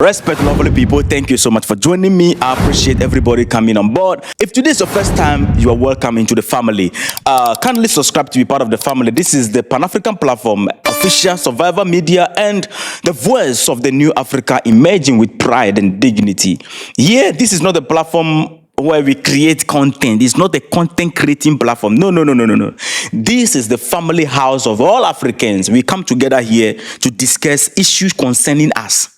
Respect, lovely people. Thank you so much for joining me. I appreciate everybody coming on board. If today is your first time, you are welcome into the family. Kindly subscribe to be part of the family. This is the Pan-African platform, official survivor media, and the voice of the new Africa emerging with pride and dignity. Yeah, this is not a platform where we create content. It's not a content creating platform. No. This is the family house of all Africans. We come together here to discuss issues concerning us.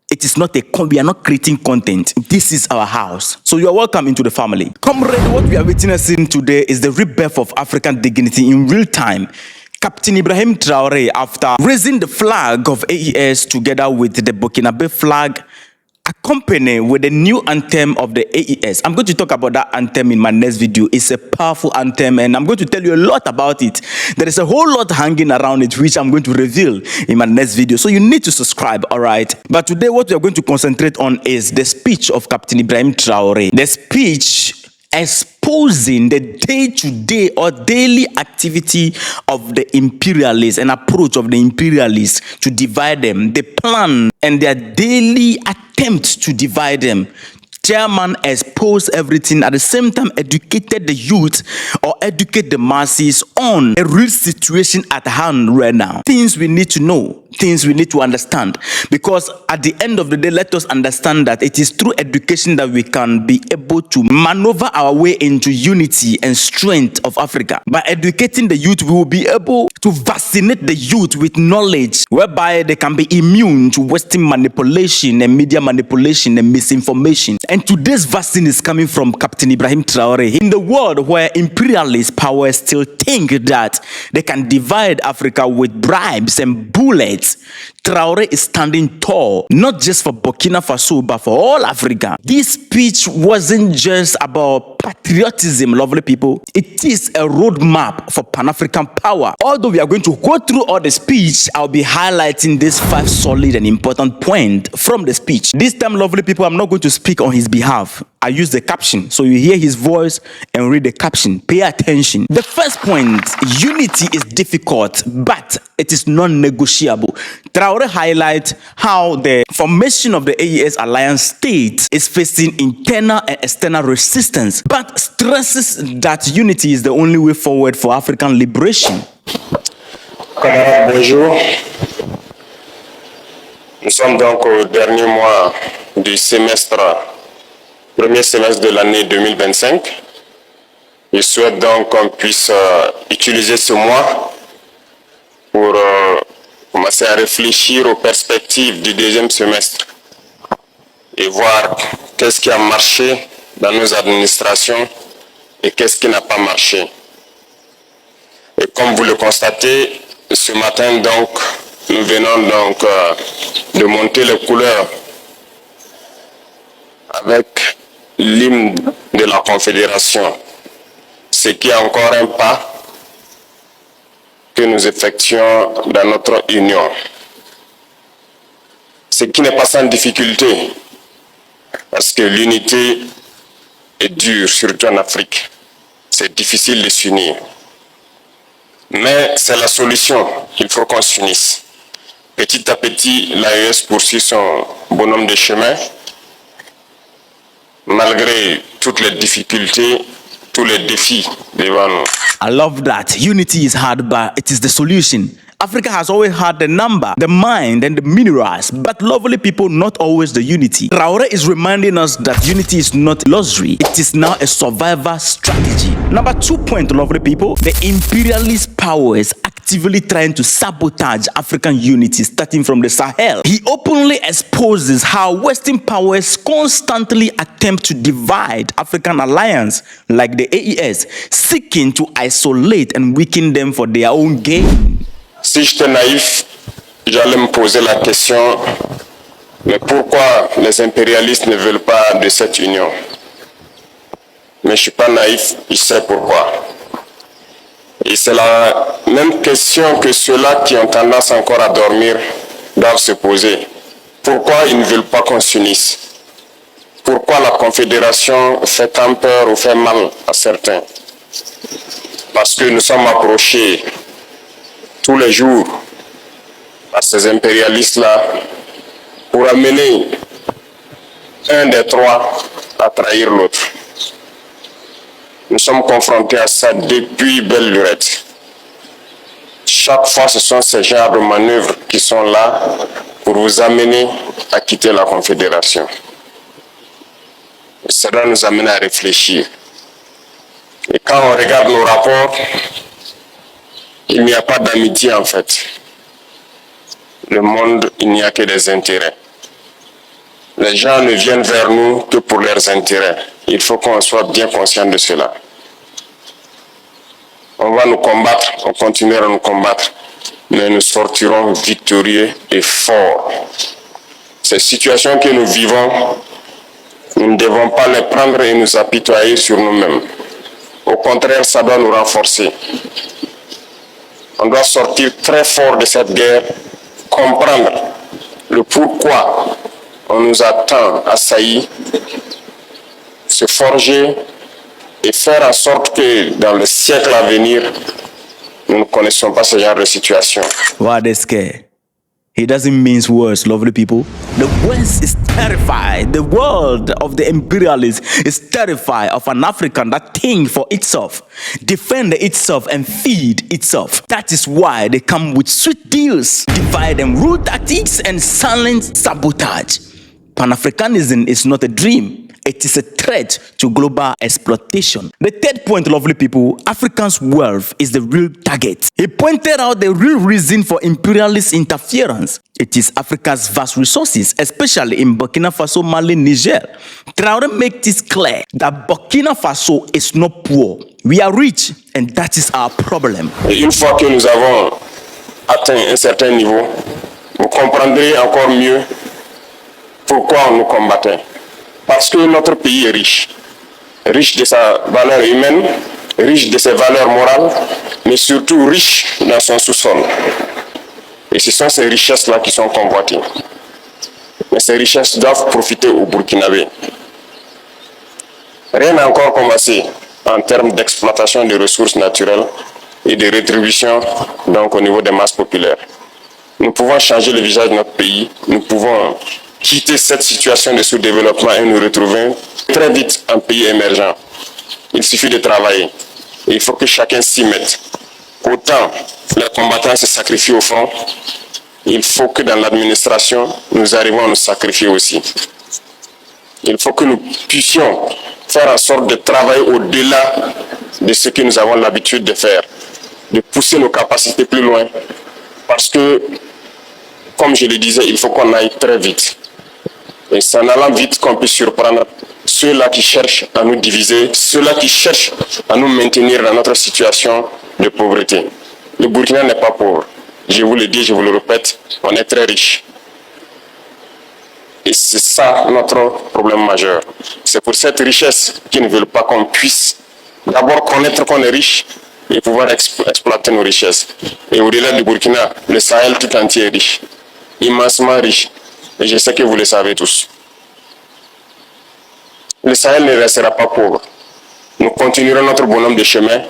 It is not we are not creating content. This is our house. So you are welcome into the family. Comrade, what we are witnessing today is the rebirth of African dignity in real time. Captain Ibrahim Traoré, after raising the flag of AES together with the Burkina Faso flag, accompanied with the new anthem of the AES. I'm going to talk about that anthem in my next video. It's a powerful anthem and I'm going to tell you a lot about it. There is a whole lot hanging around it which I'm going to reveal in my next video. So you need to subscribe, all right? But today what we are going to concentrate on is the speech of Captain Ibrahim Traoré. The speech exposing the day-to-day or daily activity of the imperialists and approach of the imperialists to divide them, the plan and their daily attempt to divide them. Chairman exposed everything, at the same time educated the youth or educate the masses on a real situation at hand right now. Things we need to know, things we need to understand, because at the end of the day, let us understand that it is through education that we can be able to maneuver our way into unity and strength of Africa. By educating the youth, we will be able to vaccinate the youth with knowledge whereby they can be immune to Western manipulation and media manipulation and misinformation. And today's vaccine is coming from Captain Ibrahim Traoré. In the world where imperialist power still think that they can divide Africa with bribes and bullets, Traoré is standing tall, not just for Burkina Faso, but for all Africa. This speech wasn't just about patriotism, lovely people. It is a roadmap for Pan-African power. Although we are going to go through all the speech, I'll be highlighting these 5 solid and important points from the speech. This time, lovely people, I'm not going to speak on his behalf. I use the caption, so you hear his voice and read the caption. Pay attention. The first point, unity is difficult, but it is non-negotiable. Traoré highlights how the formation of the AES alliance state is facing internal and external resistance, but stresses that unity is the only way forward for African liberation. Bonjour. Nous sommes donc au dernier mois du premier semestre de l'année 2025. Je souhaite donc qu'on puisse utiliser ce mois pour commencer à réfléchir aux perspectives du deuxième semestre et voir qu'est-ce qui a marché dans nos administrations et qu'est-ce qui n'a pas marché. Et comme vous le constatez, ce matin donc, nous venons donc de monter les couleurs avec l'hymne de la Confédération, ce qui est encore un pas que nous effectuons dans notre union. Ce qui n'est pas sans difficulté, parce que l'unité est dure, surtout en Afrique. C'est difficile de s'unir. Mais c'est la solution, il faut qu'on s'unisse. Petit à petit, l'AES poursuit son bonhomme de chemin, malgré toutes les difficultés, tous les défis devant nous. I love that. Unity is hard, but it is the solution. Africa has always had the number, the mind, and the minerals, but lovely people, not always the unity. Traoré is reminding us that unity is not luxury. It is now a survival strategy. Number 2 point, lovely people, the imperialist powers actively trying to sabotage African unity, starting from the Sahel. He openly exposes how Western powers constantly attempt to divide African alliance, like the AES, seeking to isolate and weaken them for their own gain. Si j'étais naïf, j'allais me poser la question, mais pourquoi les impérialistes ne veulent pas de cette union? Mais je ne suis pas naïf, je sais pourquoi. Et c'est la même question que ceux-là qui ont tendance encore à dormir doivent se poser. Pourquoi ils ne veulent pas qu'on s'unisse? Pourquoi la Confédération fait tant peur ou fait mal à certains? Parce que nous sommes approchés tous les jours par ces impérialistes-là pour amener un des trois à trahir l'autre. Nous sommes confrontés à ça depuis belle lurette. Chaque fois, ce sont ces genres de manœuvres qui sont là pour vous amener à quitter la Confédération. Ça doit nous amener à réfléchir. Et quand on regarde nos rapports, il n'y a pas d'amitié en fait. Le monde, il n'y a que des intérêts. Les gens ne viennent vers nous que pour leurs intérêts. Il faut qu'on soit bien conscient de cela. On va nous combattre, on continuera à nous combattre, mais nous sortirons victorieux et forts. Ces situations que nous vivons, nous ne devons pas les prendre et nous apitoyer sur nous-mêmes. Au contraire, ça doit nous renforcer. On doit sortir très fort de cette guerre, comprendre le pourquoi on nous a tant assaillis, se forger et faire en sorte que dans le siècle à venir, nous ne connaissons pas ce genre de situation. Why are they scared? He doesn't mince words, lovely people. The West is terrified. The world of the imperialists is terrified of an African that think for itself, defend itself and feed itself. That is why they come with sweet deals, divide and rule tactics and silent sabotage. Pan-Africanism is not a dream. It is a threat to global exploitation. The third point, lovely people, Africans' wealth is the real target. He pointed out the real reason for imperialist interference. It is Africa's vast resources, especially in Burkina Faso, Mali, Niger. Traore makes it clear that Burkina Faso is not poor. We are rich, and that is our problem. Et une fois que nous avons atteint un certain niveau, vous comprendrez encore mieux pourquoi on nous combattait. Parce que notre pays est riche. Riche de sa valeur humaine, riche de ses valeurs morales, mais surtout riche dans son sous-sol. Et ce sont ces richesses-là qui sont convoitées. Mais ces richesses doivent profiter aux Burkinabés. Rien n'a encore commencé en termes d'exploitation des ressources naturelles et de rétribution donc au niveau des masses populaires. Nous pouvons changer le visage de notre pays, nous pouvons quitter cette situation de sous-développement et nous retrouver très vite un pays émergent. Il suffit de travailler. Et il faut que chacun s'y mette. Autant les combattants se sacrifient au front, il faut que dans l'administration, nous arrivions à nous sacrifier aussi. Il faut que nous puissions faire en sorte de travailler au-delà de ce que nous avons l'habitude de faire, de pousser nos capacités plus loin. Parce que, comme je le disais, il faut qu'on aille très vite. Et c'est en allant vite qu'on peut surprendre ceux-là qui cherchent à nous diviser, ceux-là qui cherchent à nous maintenir dans notre situation de pauvreté. Le Burkina n'est pas pauvre. Je vous le dis, je vous le répète, on est très riche. Et c'est ça notre problème majeur. C'est pour cette richesse qu'ils ne veulent pas qu'on puisse d'abord connaître qu'on est riche et pouvoir exploiter nos richesses. Et au-delà du Burkina, le Sahel tout entier est riche, immensement riche. Et je sais que vous le savez tous. Le Sahel ne restera pas pauvre. Nous continuerons notre bonhomme de chemin,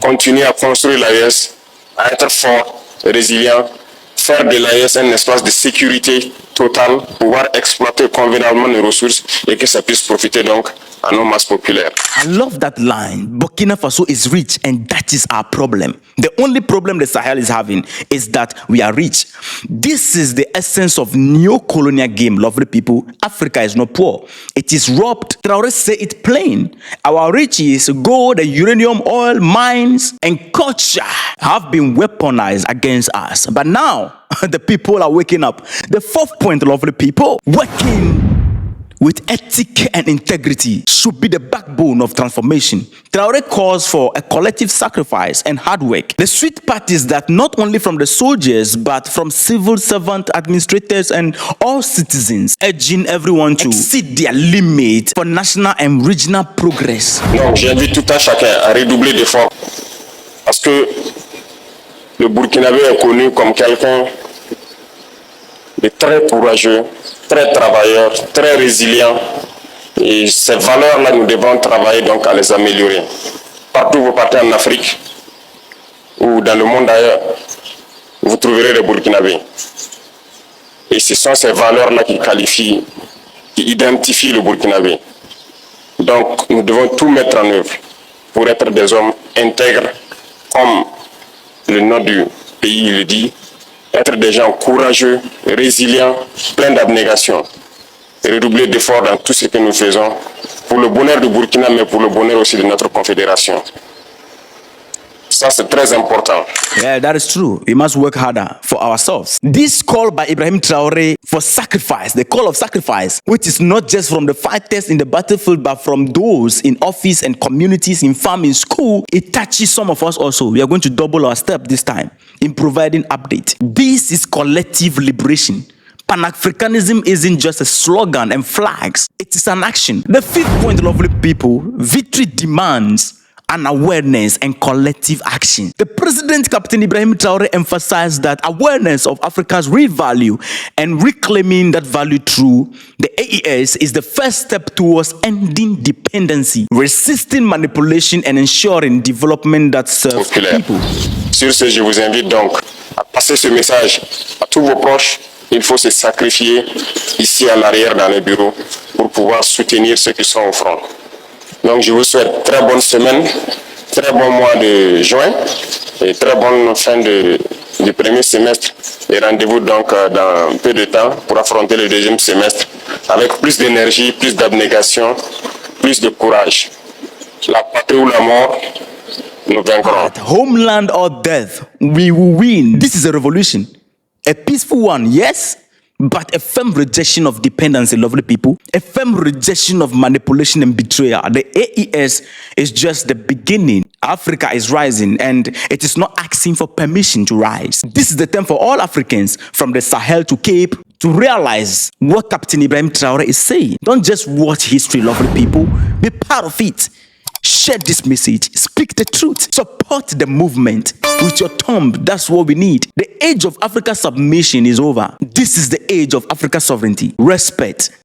continuer à construire l'AES, à être fort, résilient, faire de l'AES un espace de sécurité totale, pouvoir exploiter convenablement nos ressources et que ça puisse profiter donc à nos masses populaires. I love that line. Burkina Faso is rich and that is our problem. The only problem the Sahel is having is that we are rich. This is the essence of neo-colonial game, lovely people. Africa is not poor. It is robbed. Traore say it plain. Our riches, gold, and uranium, oil, mines, and culture have been weaponized against us. But now, the people are waking up. The fourth point, lovely people, working with ethic and integrity should be the backbone of transformation. Traore calls for a collective sacrifice and hard work. The sweet part is that not only from the soldiers, but from civil servant administrators and all citizens, urging everyone to exceed their limit for national and regional progress. Donc j'invite tout un chacun à redoubler d'efforts parce que le Burkinabé est connu comme quelqu'un de très courageux, très travailleur, très résilient. Et ces valeurs-là, nous devons travailler donc à les améliorer. Partout où vous partez en Afrique ou dans le monde ailleurs, vous trouverez les Burkinabés. Et ce sont ces valeurs-là qui qualifient qui identifie le Burkinabé. Donc, nous devons tout mettre en œuvre pour être des hommes intègres, comme le nom du pays le dit, être des gens courageux, résilients, pleins d'abnégation, et redoubler d'efforts dans tout ce que nous faisons pour le bonheur du Burkina, mais pour le bonheur aussi de notre confédération. Ça, c'est très important. Yeah, that is true. We must work harder for ourselves. This call by Ibrahim Traoré for sacrifice, the call of sacrifice, which is not just from the fighters in the battlefield, but from those in office and communities, in farm, in school, it touches some of us also. We are going to double our step this time in providing update. This is collective liberation. Pan-Africanism isn't just a slogan and flags. It is an action. The fifth point, lovely people, victory demands an awareness and collective action. The President, Captain Ibrahim Traoré, emphasized that awareness of Africa's real value and reclaiming that value through the AES is the first step towards ending dependency, resisting manipulation and ensuring development that serves people. Sur ce, je vous invite donc à passer ce message à tous vos proches. Il faut se sacrifier ici à l'arrière dans les bureaux pour pouvoir soutenir ceux qui sont au front. Donc je vous souhaite très bonne semaine, très bon mois de juin et très bonne fin du premier semestre. Et rendez-vous donc dans peu de temps pour affronter le deuxième semestre avec plus d'énergie, plus d'abnégation, plus de courage. La patrie ou la mort, nous vaincrons. Homeland or death, we will win. This is a revolution. A peaceful one, yes, but a firm rejection of dependency, lovely people. A firm rejection of manipulation and betrayal. The AES is just the beginning. Africa is rising and it is not asking for permission to rise. This is the time for all Africans from the Sahel to Cape to realize what Captain Ibrahim Traoré is saying. Don't just watch history, lovely people. Be part of it. Share this message. Speak the truth. Support the movement with your thumb. That's what we need. The age of Africa's submission is over. This is the age of Africa's sovereignty. Respect.